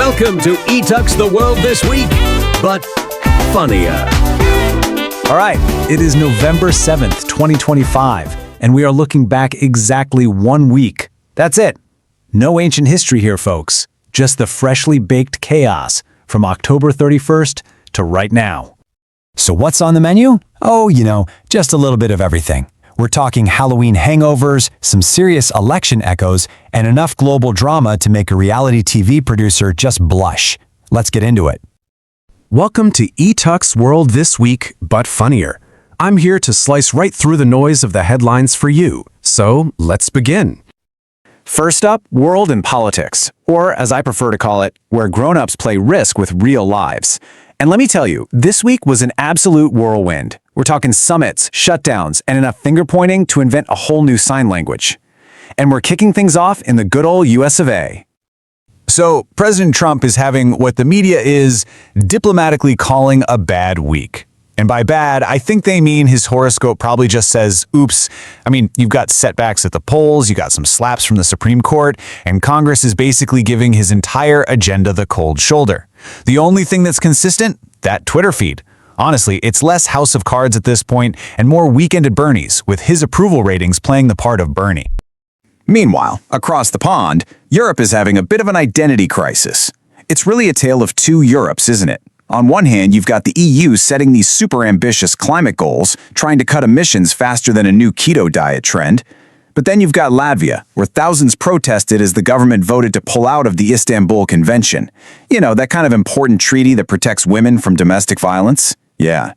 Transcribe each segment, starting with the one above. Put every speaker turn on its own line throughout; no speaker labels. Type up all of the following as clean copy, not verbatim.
Welcome to ETUK's The World This Week, but funnier.
All right, it is November 7th, 2025, and we are looking back exactly 1 week. That's it. No ancient history here, folks. Just the freshly baked chaos from October 31st to right now. So what's on the menu? Oh, just a little bit of everything. We're talking Halloween hangovers, some serious election echoes, and enough global drama to make a reality TV producer just blush. Let's get into it.
Welcome to ETUK's World This Week, but funnier. I'm here to slice right through the noise of the headlines for you. So let's begin. First up, world and politics, or as I prefer to call it, where grown-ups play Risk with real lives. And let me tell you, this week was an absolute whirlwind. We're talking summits, shutdowns, and enough finger-pointing to invent a whole new sign language. And we're kicking things off in the good old US of A.
So, President Trump is having what the media is diplomatically calling a bad week. And by bad, I think they mean his horoscope probably just says, oops. I mean, you've got setbacks at the polls, you got some slaps from the Supreme Court, and Congress is basically giving his entire agenda the cold shoulder. The only thing that's consistent? That Twitter feed. Honestly, it's less House of Cards at this point and more Weekend at Bernie's, with his approval ratings playing the part of Bernie.
Meanwhile, across the pond, Europe is having a bit of an identity crisis. It's really a tale of two Europes, isn't it? On one hand, you've got the EU setting these super ambitious climate goals, trying to cut emissions faster than a new keto diet trend. But then you've got Latvia, where thousands protested as the government voted to pull out of the Istanbul Convention. You know, that kind of important treaty that protects women from domestic violence. Yeah,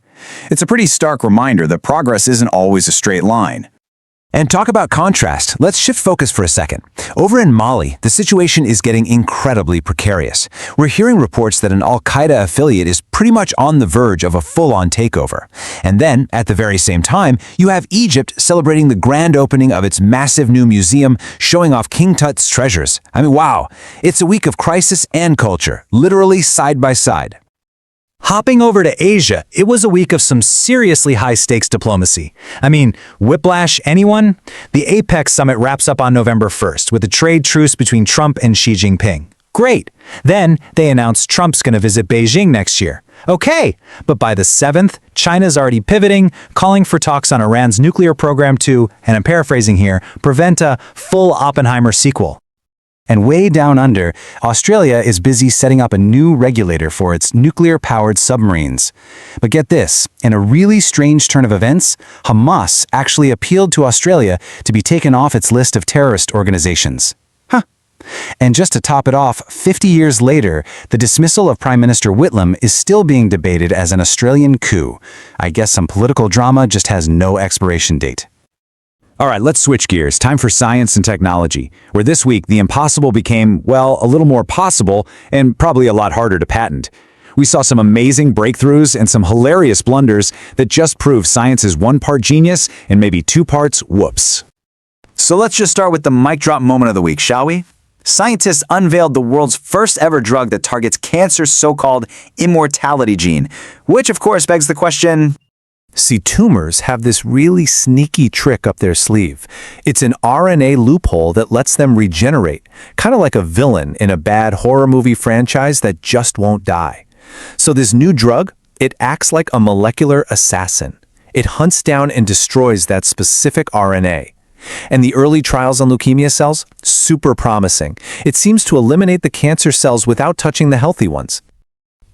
it's a pretty stark reminder that progress isn't always a straight line.
And talk about contrast, let's shift focus for a second. Over in Mali, the situation is getting incredibly precarious. We're hearing reports that an Al-Qaeda affiliate is pretty much on the verge of a full-on takeover. And then, at the very same time, you have Egypt celebrating the grand opening of its massive new museum, showing off King Tut's treasures. I mean, wow, it's a week of crisis and culture, literally side by side. Hopping over to Asia, it was a week of some seriously high-stakes diplomacy. I mean, whiplash, anyone? The APEC summit wraps up on November 1st with a trade truce between Trump and Xi Jinping. Great! Then, they announced Trump's going to visit Beijing next year. Okay, but by the 7th, China's already pivoting, calling for talks on Iran's nuclear program to, and I'm paraphrasing here, prevent a full Oppenheimer sequel. And way down under, Australia is busy setting up a new regulator for its nuclear-powered submarines. But get this, in a really strange turn of events, Hamas actually appealed to Australia to be taken off its list of terrorist organizations. And just to top it off, 50 years later, the dismissal of Prime Minister Whitlam is still being debated as an Australian coup. I guess some political drama just has no expiration date. All right, let's switch gears. Time for science and technology, where this week the impossible became, well, a little more possible and probably a lot harder to patent. We saw some amazing breakthroughs and some hilarious blunders that just prove science is 1 part genius and maybe 2 parts whoops. So let's just start with the mic drop moment of the week, shall we? Scientists unveiled the world's first ever drug that targets cancer's so-called immortality gene, which of course begs the question, see, tumors have this really sneaky trick up their sleeve. It's an RNA loophole that lets them regenerate, kind of like a villain in a bad horror movie franchise that just won't die. So this new drug, it acts like a molecular assassin. It hunts down and destroys that specific RNA. And the early trials on leukemia cells? Super promising. It seems to eliminate the cancer cells without touching the healthy ones.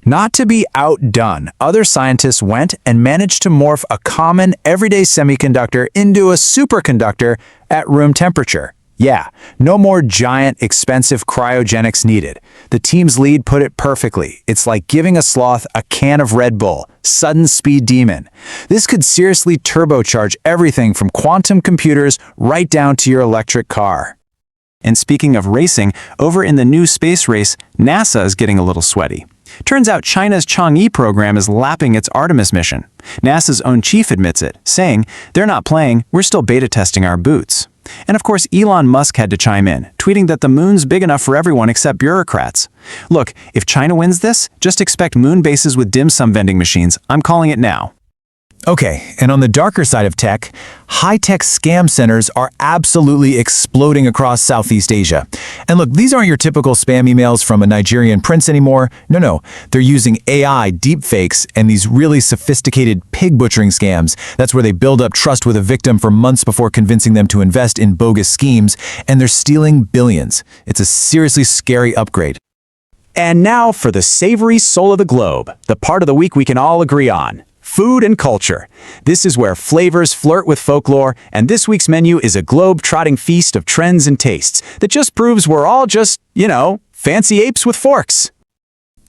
Not to be outdone, other scientists went and managed to morph a common, everyday semiconductor into a superconductor at room temperature. Yeah, no more giant, expensive cryogenics needed. The team's lead put it perfectly. It's like giving a sloth a can of Red Bull, sudden speed demon. This could seriously turbocharge everything from quantum computers right down to your electric car. And speaking of racing, over in the new space race, NASA is getting a little sweaty. Turns out China's Chang'e program is lapping its Artemis mission. NASA's own chief admits it, saying, "They're not playing, we're still beta testing our boots." And of course, Elon Musk had to chime in, tweeting that the moon's big enough for everyone except bureaucrats. Look, if China wins this, just expect moon bases with dim sum vending machines. I'm calling it now. Okay, and on the darker side of tech, high-tech scam centers are absolutely exploding across Southeast Asia. And look, these aren't your typical spam emails from a Nigerian prince anymore. No, they're using AI deepfakes and these really sophisticated pig butchering scams. That's where they build up trust with a victim for months before convincing them to invest in bogus schemes, and they're stealing billions. It's a seriously scary upgrade.
And now for the savory soul of the globe, the part of the week we can all agree on. Food and culture. This is where flavors flirt with folklore, and this week's menu is a globe-trotting feast of trends and tastes that just proves we're all just, fancy apes with forks.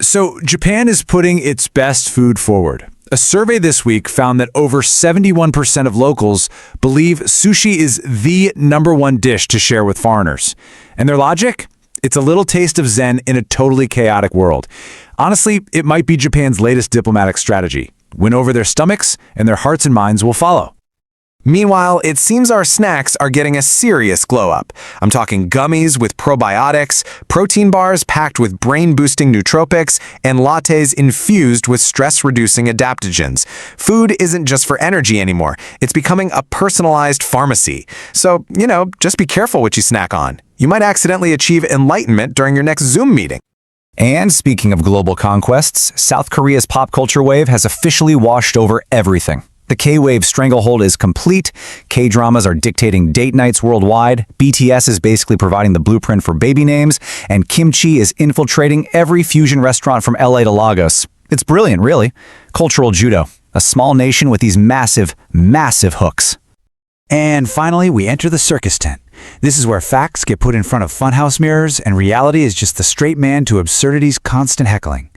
So Japan is putting its best food forward. A survey this week found that over 71% of locals believe sushi is the #1 dish to share with foreigners. And their logic? It's a little taste of Zen in a totally chaotic world. Honestly, it might be Japan's latest diplomatic strategy. Win over their stomachs, and their hearts and minds will follow.
Meanwhile, it seems our snacks are getting a serious glow-up. I'm talking gummies with probiotics, protein bars packed with brain-boosting nootropics, and lattes infused with stress-reducing adaptogens. Food isn't just for energy anymore. It's becoming a personalized pharmacy. So, just be careful what you snack on. You might accidentally achieve enlightenment during your next Zoom meeting.
And speaking of global conquests, South Korea's pop culture wave has officially washed over everything. The K-wave stranglehold is complete, K-dramas are dictating date nights worldwide, BTS is basically providing the blueprint for baby names, and kimchi is infiltrating every fusion restaurant from LA to Lagos. It's brilliant, really. Cultural judo, a small nation with these massive, massive hooks. And finally, we enter the circus tent. This is where facts get put in front of funhouse mirrors and reality is just the straight man to absurdity's constant heckling.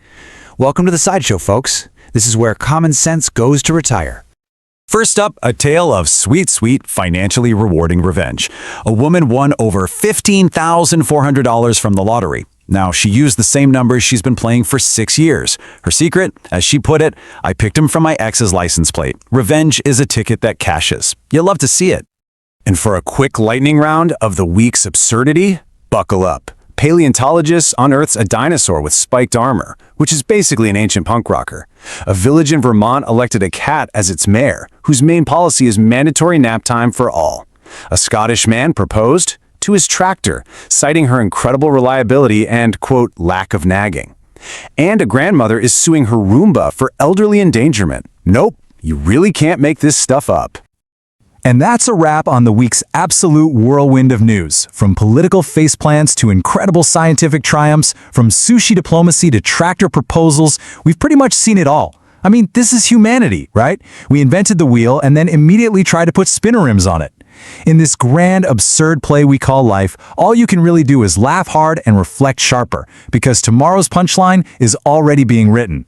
Welcome to the sideshow, folks. This is where common sense goes to retire. First up, a tale of sweet, financially rewarding revenge. A woman won over $15,400 from the lottery. Now, she used the same numbers she's been playing for 6 years. Her secret, as she put it, I picked him from my ex's license plate. Revenge is a ticket that cashes. You'll love to see it. And for a quick lightning round of the week's absurdity, buckle up. Paleontologists unearths a dinosaur with spiked armor, which is basically an ancient punk rocker. A village in Vermont elected a cat as its mayor, whose main policy is mandatory nap time for all. A Scottish man proposed to his tractor, citing her incredible reliability and, quote, lack of nagging. And a grandmother is suing her Roomba for elderly endangerment. Nope, you really can't make this stuff up. And that's a wrap on the week's absolute whirlwind of news. From political faceplants to incredible scientific triumphs, from sushi diplomacy to tractor proposals, we've pretty much seen it all. I mean, this is humanity, right? We invented the wheel and then immediately tried to put spinner rims on it. In this grand, absurd play we call life, all you can really do is laugh hard and reflect sharper, because tomorrow's punchline is already being written.